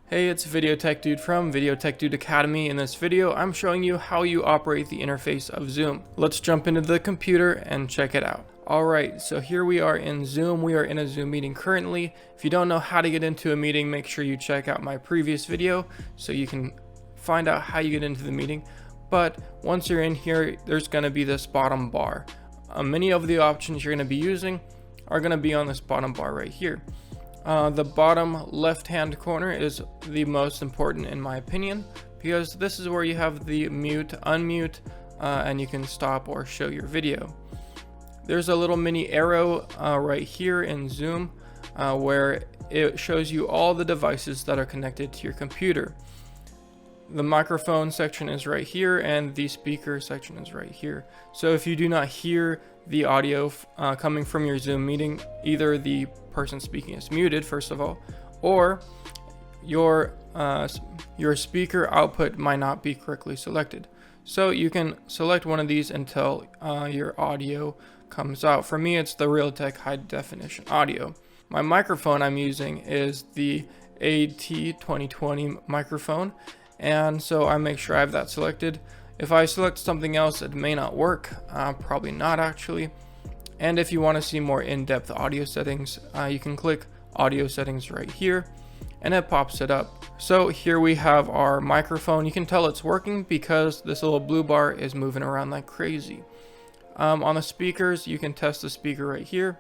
Hey, it's Video Tech Dude from Video Tech Dude Academy. In this video, I'm showing you how you operate the interface of Zoom. Let's jump into the computer and check it out. Alright, so here we are in Zoom. We are in a Zoom meeting currently. If you don't know how to get into a meeting, make sure you check out my previous video so you can find out how you get into the meeting. But once you're in here, there's going to be this bottom bar. Many of the options you're going to be using are going to be on this bottom bar right here. The bottom left-hand corner is the most important in my opinion, because this is where you have the mute, unmute, and you can stop or show your video. There's a little mini arrow right here in Zoom where it shows you all the devices that are connected to your computer. The microphone section is right here and the speaker section is right here. So if you do not hear the audio coming from your Zoom meeting, either the person speaking is muted first of all, or your speaker output might not be correctly selected. So you can select one of these until your audio comes out. For me, it's the Realtek high definition audio. My microphone I'm using is the AT2020 microphone, and so I make sure I have that selected. If I select something else, it may not work, probably not actually. And if you want to see more in-depth audio settings, you can click audio settings right here and it pops it up. So here we have our microphone. You can tell it's working because this little blue bar is moving around like crazy. On the speakers, you can test the speaker right here.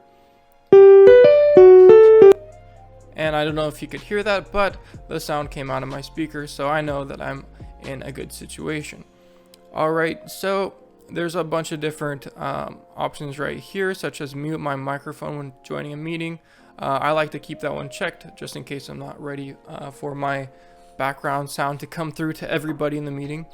And I don't know if you could hear that, but the sound came out of my speaker, so I know that I'm in a good situation. Alright, so there's a bunch of different options right here, such as mute my microphone when joining a meeting. I like to keep that one checked just in case I'm not ready for my background sound to come through to everybody in the meeting.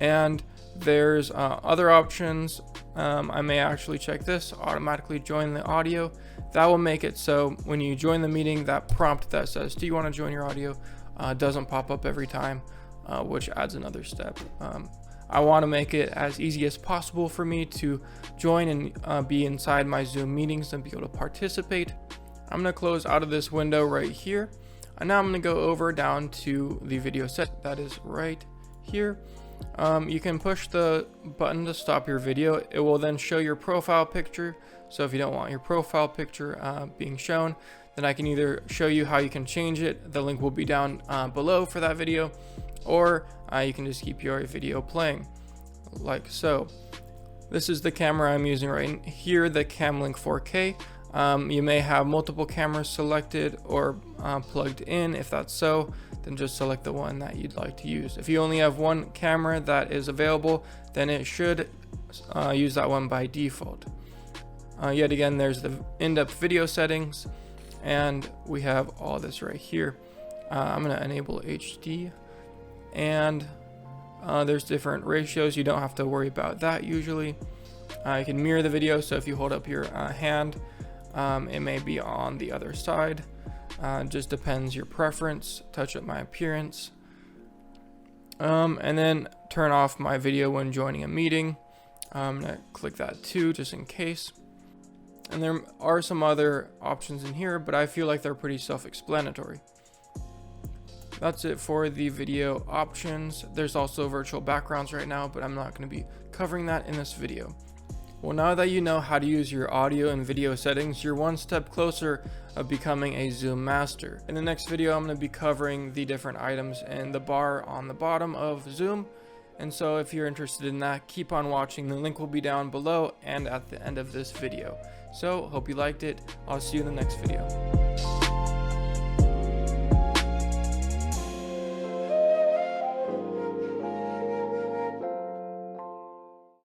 And there's other options. I may actually check this, automatically join the audio. That will make it so when you join the meeting, that prompt that says, do you want to join your audio, doesn't pop up every time, which adds another step. I want to make it as easy as possible for me to join and be inside my Zoom meetings and be able to participate. I'm going to close out of this window right here. And now I'm going to go over down to the video set that is right here. You can push the button to stop your video. It will then show your profile picture. So if you don't want your profile picture being shown, then I can either show you how you can change it. The link will be down below for that video, or you can just keep your video playing like so. This is the camera I'm using right here, the Camlink 4K. You may have multiple cameras selected or plugged in. If that's so, then just select the one that you'd like to use. If you only have one camera that is available, then it should use that one by default. Yet again, there's the in-depth video settings, and we have all this right here. I'm going to enable HD, and there's different ratios. You don't have to worry about that usually. You can mirror the video, so if you hold up your hand, it may be on the other side. Just depends your preference. Touch up my appearance, and then turn off my video when joining a meeting. I'm gonna click that too, just in case. And there are some other options in here, but I feel like they're pretty self-explanatory. That's it for the video options. There's also virtual backgrounds right now, but I'm not going to be covering that in this video. Well, now that you know how to use your audio and video settings, you're one step closer of becoming a Zoom master. In the next video, I'm going to be covering the different items in the bar on the bottom of Zoom. And so if you're interested in that, keep on watching. The link will be down below and at the end of this video. So hope you liked it. I'll see you in the next video.